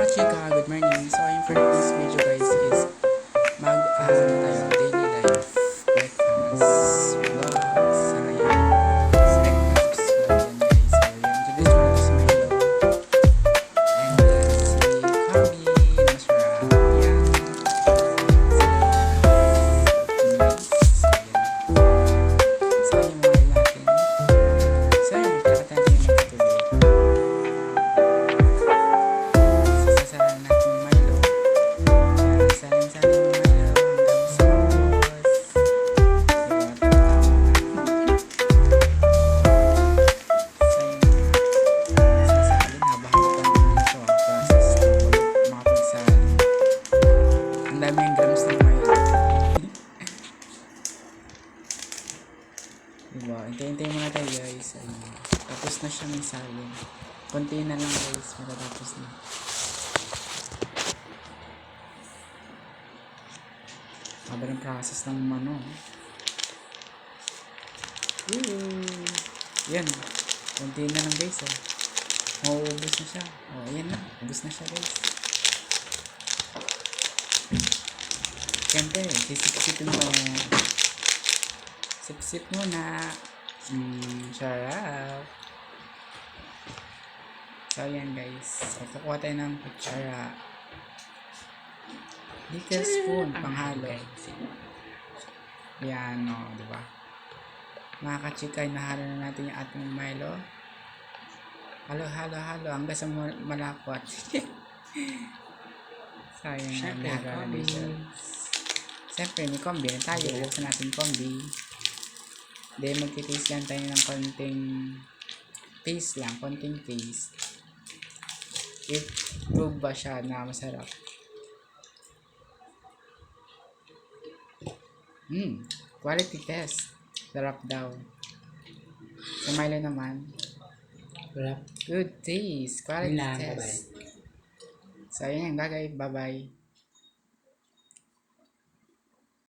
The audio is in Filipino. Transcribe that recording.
chika, good morning. So, yung for this video guys is tayo daily life breakfast vlog sa ngayon. Breakfast vlog yan guys. So, yun. Today's one is Milo. And then si Kami, masarap. Yan. So, yung mga natin. So, yun. Dapat natin yung magkatuloy. Sasalan natin yung Milo. Yan, salin-salin yung Milo hanggang sa maubos. Diba? Tama. So, yun. Sasalin haba-haba pa naman ito. Process to makapagsalin. Ang dami yung grams ng Milo. Diba? Hintay-hintay muna tayo guys. Ayun. Tapos na siya may salin. Konti na lang guys. Matatapos na. Haba ng process ng ano. Yan. Konti na lang guys. Oh. Mauubos na siya. Oh, yan na. Ubos na siya guys. Siyempre, sisip-sipin mo. Sip-sip muna. Sarap. So, yan guys. So, kukuha tayo ng kutsara. Little spoon, panghalo. Yan, o, oh, diba? Mga kachika, nahalo na natin yung ating Milo. Halo, hanggang sa malapot. So, yan, nahalo na siya. Siyempre, may kombi na tayo. Buksan natin kombi. Then, magtitaste lang tayo ng konting taste lang, konting taste. If prove ba siya na masarap. Quality test. Sarap daw. Sa Milo naman. Sarap. Good taste. Quality Yun lang, test. So, yun yung bagay. Bye-bye.